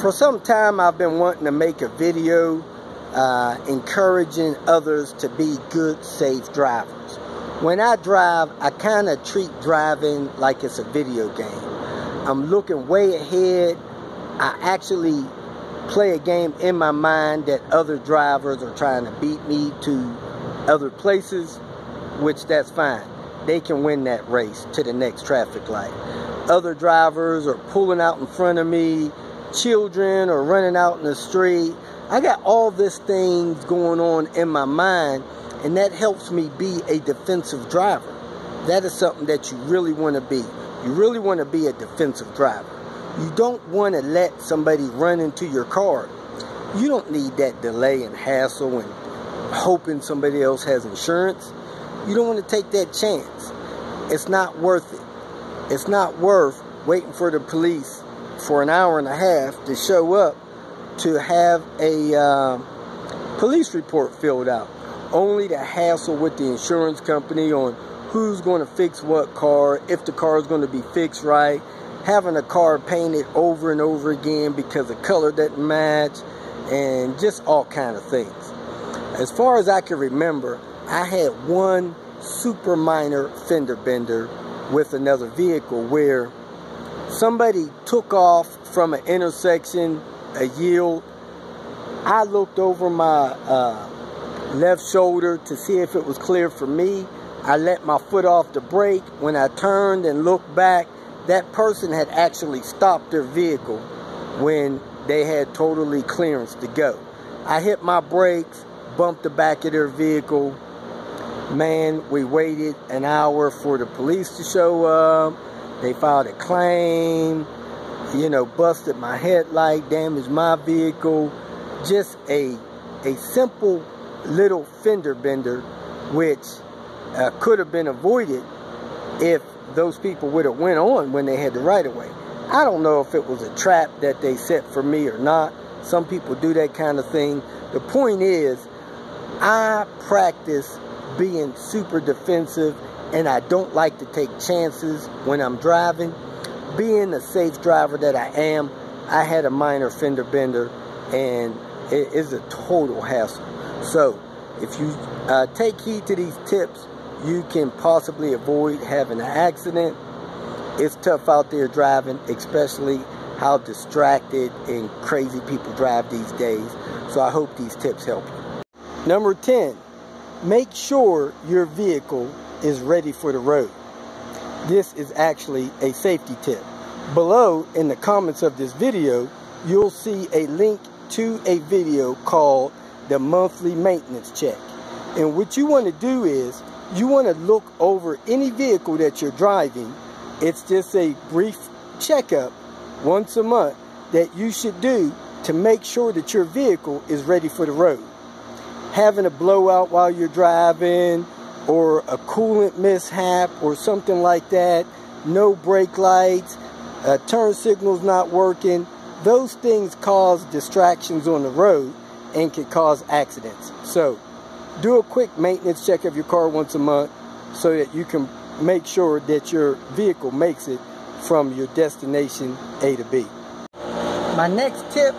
For some time I've been wanting to make a video encouraging others to be good, safe drivers. When I drive, I kind of treat driving like it's a video game. I'm looking way ahead. I actually play a game in my mind that other drivers are trying to beat me to other places, which that's fine. They can win that race to the next traffic light. Other drivers are pulling out in front of me. Children are running out in the street. I got all these things going on in my mind, and that helps me be a defensive driver. That is something that you really want to be. You really want to be a defensive driver. You don't want to let somebody run into your car. You don't need that delay and hassle and hoping somebody else has insurance. You don't want to take that chance. It's not worth it. It's not worth waiting for the police for an hour and a half to show up to have a police report filled out, only to hassle with the insurance company on who's going to fix what car, if the car is going to be fixed right, having a car painted over and over again because the color doesn't match, and just all kind of things. As far as I can remember, I had one super minor fender bender with another vehicle where somebody took off from an intersection, a yield. I looked over my left shoulder to see if it was clear for me. I let my foot off the brake. When I turned and looked back, that person had actually stopped their vehicle when they had totally clearance to go. I hit my brakes, bumped the back of their vehicle. Man, we waited an hour for the police to show up. They filed a claim, you know, busted my headlight, damaged my vehicle. Just a simple little fender bender, which could have been avoided if those people would have went on when they had the right of way. I don't know if it was a trap that they set for me or not. Some people do that kind of thing. The point is, I practice being super defensive, and I don't like to take chances when I'm driving. Being the safe driver that I am, I had a minor fender bender, and it is a total hassle. So if you take heed to these tips, you can possibly avoid having an accident. It's tough out there driving, especially how distracted and crazy people drive these days. So I hope these tips help you. Number 10, make sure your vehicle is ready for the road. This is actually a safety tip. Below in the comments of this video, you'll see a link to a video called the monthly maintenance check. And what you want to do is you want to look over any vehicle that you're driving. It's just a brief checkup once a month that you should do to make sure that your vehicle is ready for the road. Having a blowout while you're driving, or a coolant mishap or something like that, no brake lights, turn signals not working, those things cause distractions on the road and can cause accidents. So do a quick maintenance check of your car once a month so that you can make sure that your vehicle makes it from your destination A to B. My next tip,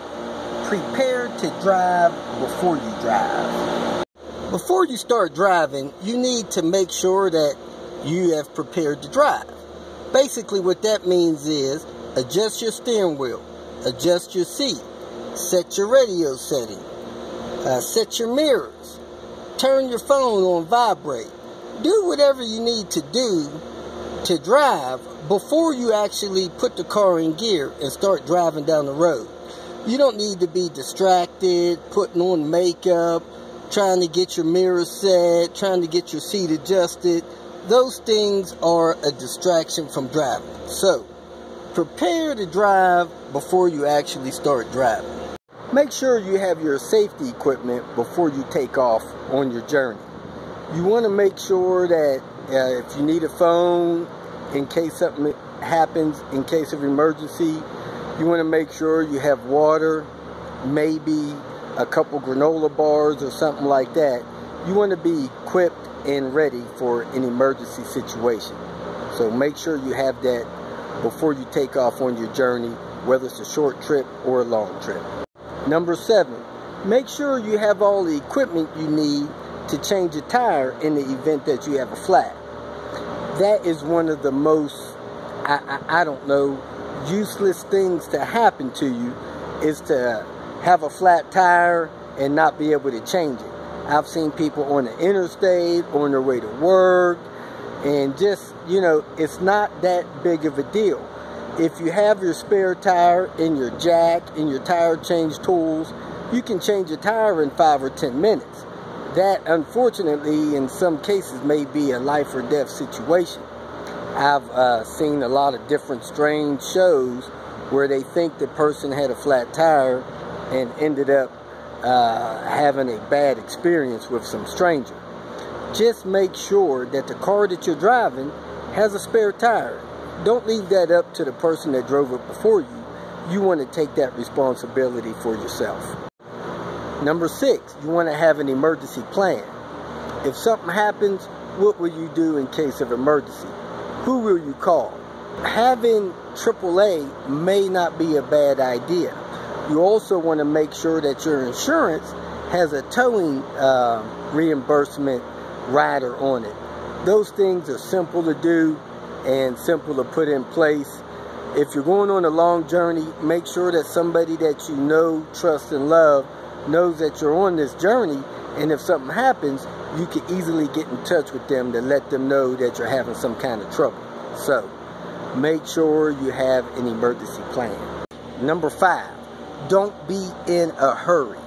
prepare to drive before you drive. Before you start driving, you need to make sure that you have prepared to drive. Basically what that means is adjust your steering wheel, adjust your seat, set your radio setting, set your mirrors, turn your phone on vibrate. Do whatever you need to do to drive before you actually put the car in gear and start driving down the road. You don't need to be distracted, putting on makeup, trying to get your mirrors set, trying to get your seat adjusted. Those things are a distraction from driving. So, prepare to drive before you actually start driving. Make sure you have your safety equipment before you take off on your journey. You want to make sure that if you need a phone in case something happens, in case of emergency, you want to make sure you have water, maybe a couple granola bars or something like that. You want to be equipped and ready for an emergency situation. So make sure you have that before you take off on your journey whether it's a short trip or a long trip. Number 7, make sure you have all the equipment you need to change a tire in the event that you have a flat. That is one of the most, I don't know, useless things to happen to you, is to have a flat tire and not be able to change it. I've seen people on the interstate, on their way to work, and just, you know, it's not that big of a deal. If you have your spare tire in your jack and your tire change tools, you can change a tire in 5 or 10 minutes. That, unfortunately, in some cases may be a life or death situation. I've seen a lot of different strange shows where they think the person had a flat tire and ended up having a bad experience with some stranger. Just make sure that the car that you're driving has a spare tire. Don't leave that up to the person that drove it before you. You want to take that responsibility for yourself. Number 6, you want to have an emergency plan. If something happens, what will you do in case of emergency? Who will you call? Having AAA may not be a bad idea. You also want to make sure that your insurance has a towing reimbursement rider on it. Those things are simple to do and simple to put in place. If you're going on a long journey, make sure that somebody that you know, trust, and love knows that you're on this journey, and if something happens, you can easily get in touch with them to let them know that you're having some kind of trouble. So, make sure you have an emergency plan. Number 5, don't be in a hurry.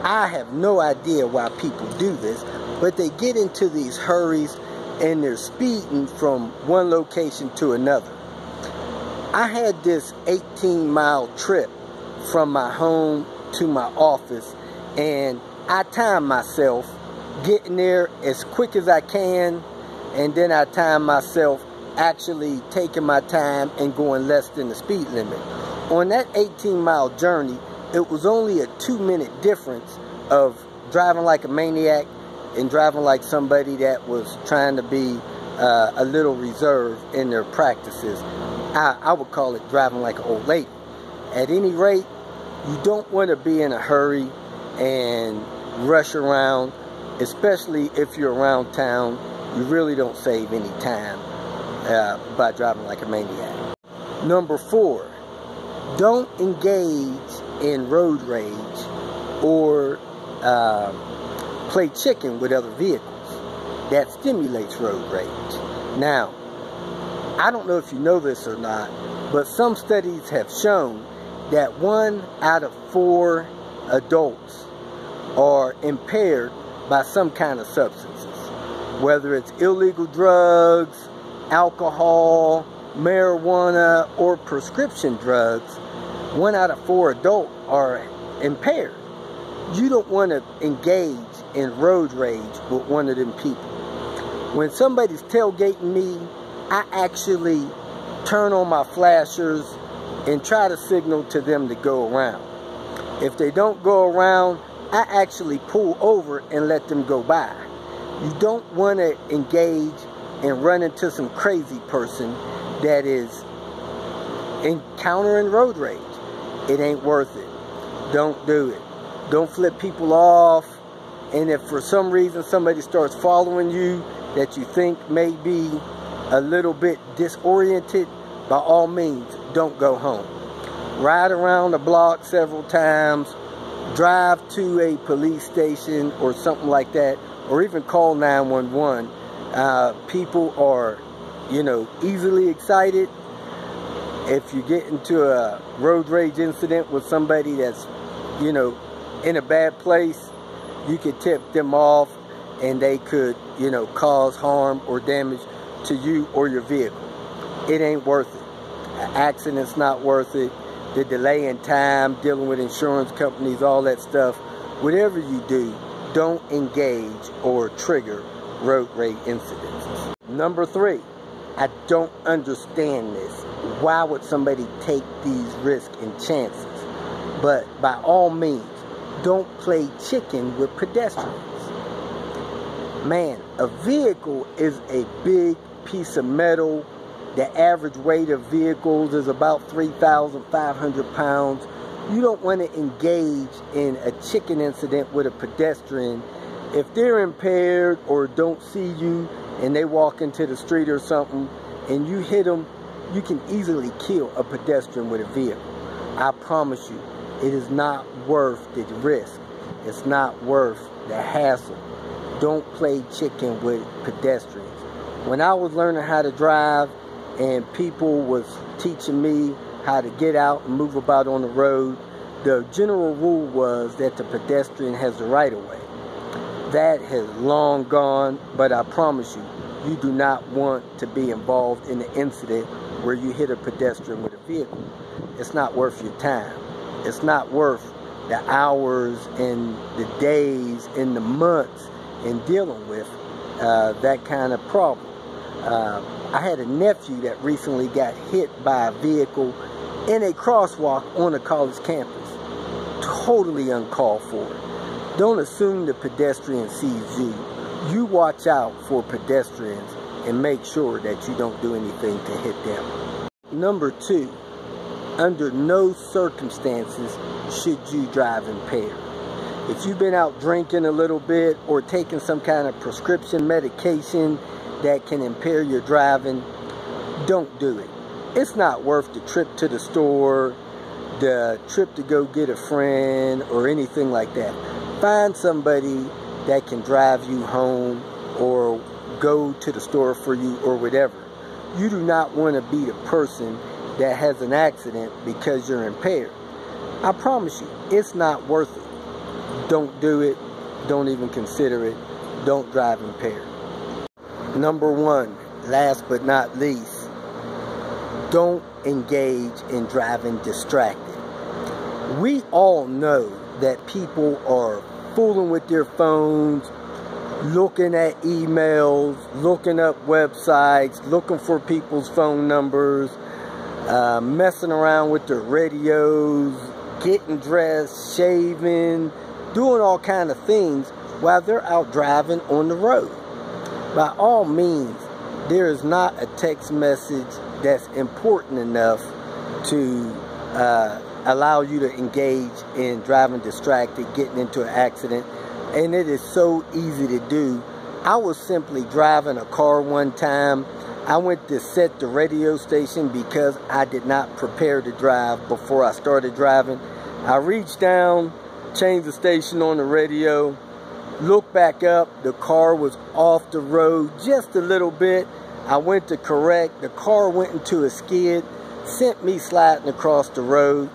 I have no idea why people do this, but they get into these hurries and they're speeding from one location to another. I had this 18-mile trip from my home to my office, and I timed myself getting there as quick as I can, and then I timed myself actually taking my time and going less than the speed limit. On that 18-mile journey, it was only a 2-minute difference of driving like a maniac and driving like somebody that was trying to be a little reserved in their practices. I would call it driving like an old lady. At any rate, you don't want to be in a hurry and rush around, especially if you're around town. You really don't save any time by driving like a maniac. Number 4, don't engage in road rage or play chicken with other vehicles. That stimulates road rage. Now, I don't know if you know this or not, but some studies have shown that 1 out of 4 adults are impaired by some kind of substances. Whether it's illegal drugs, alcohol, marijuana, or prescription drugs, 1 out of 4 adults are impaired. You don't want to engage in road rage with one of them people. When somebody's tailgating me, I actually turn on my flashers and try to signal to them to go around. If they don't go around, I actually pull over and let them go by. You don't want to engage and run into some crazy person that is encountering road rage. It ain't worth it. Don't do it. Don't flip people off. And if for some reason somebody starts following you that you think may be a little bit disoriented, by all means, don't go home. Ride around the block several times, drive to a police station or something like that, or even call 911. People are, you know, easily excited. If you get into a road rage incident with somebody that's, you know, in a bad place, you could tip them off and they could, you know, cause harm or damage to you or your vehicle. It ain't worth it. An accident's not worth it. The delay in time, dealing with insurance companies, all that stuff. Whatever you do, don't engage or trigger road rage incidents. Number 3, I don't understand this. Why would somebody take these risks and chances? But by all means, don't play chicken with pedestrians. Man, a vehicle is a big piece of metal The average weight of vehicles is about 3,500 pounds. You don't want to engage in a chicken incident with a pedestrian. If they're impaired or don't see you and they walk into the street or something and you hit them, you can easily kill a pedestrian with a vehicle. I promise you, it is not worth the risk. It's not worth the hassle. Don't play chicken with pedestrians. When I was learning how to drive and people was teaching me how to get out and move about on the road, the general rule was that the pedestrian has the right of way. That has long gone, but I promise you, you do not want to be involved in an incident where you hit a pedestrian with a vehicle. It's not worth your time. It's not worth the hours and the days and the months in dealing with that kind of problem. I had a nephew that recently got hit by a vehicle in a crosswalk on a college campus. Totally uncalled for. Don't assume the pedestrian sees you. You watch out for pedestrians and make sure that you don't do anything to hit them. Number 2, under no circumstances should you drive impaired. If you've been out drinking a little bit or taking some kind of prescription medication that can impair your driving, don't do it. It's not worth the trip to the store, the trip to go get a friend, or anything like that. Find somebody that can drive you home or go to the store for you or whatever. You do not want to be the person that has an accident because you're impaired. I promise you, it's not worth it. Don't do it. Don't even consider it. Don't drive impaired. Number 1, last but not least, don't engage in driving distracted. We all know that people are fooling with their phones, looking at emails, looking up websites, looking for people's phone numbers, messing around with their radios, getting dressed, shaving, doing all kind of things while they're out driving on the road. By all means, there is not a text message that's important enough to allow you to engage in driving distracted, getting into an accident, and it is so easy to do. I was simply driving a car one time. I went to set the radio station because I did not prepare to drive before I started driving. I reached down, changed the station on the radio, looked back up, the car was off the road just a little bit. I went to correct, the car went into a skid, sent me sliding across the road.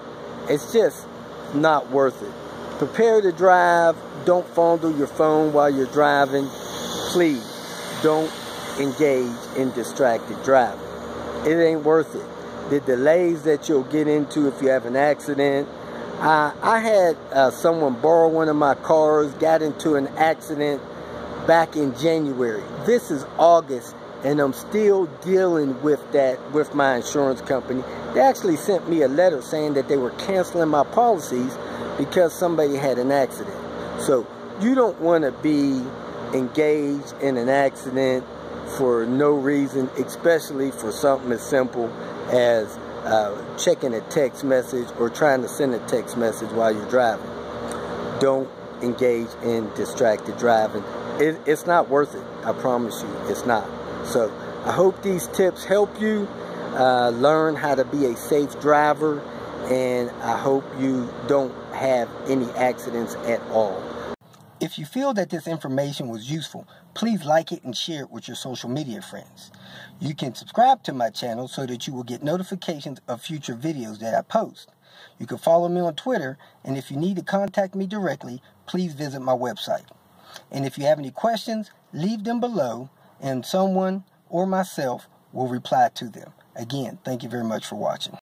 It's just not worth it. Prepare to drive. Don't fondle your phone while you're driving. Please, don't engage in distracted driving. It ain't worth it. The delays that you'll get into if you have an accident. I had someone borrow one of my cars, got into an accident back in January. This is August, and I'm still dealing with that with my insurance company. They actually sent me a letter saying that they were canceling my policies because somebody had an accident. So you don't want to be engaged in an accident for no reason, especially for something as simple as checking a text message or trying to send a text message while you're driving. Don't engage in distracted driving. It's not worth it. I promise you, it's not. So I hope these tips help you learn how to be a safe driver, and I hope you don't have any accidents at all. If you feel that this information was useful, please like it and share it with your social media friends. You can subscribe to my channel so that you will get notifications of future videos that I post. You can follow me on Twitter, and if you need to contact me directly, please visit my website. And if you have any questions, leave them below, and someone or myself will reply to them. Again, thank you very much for watching.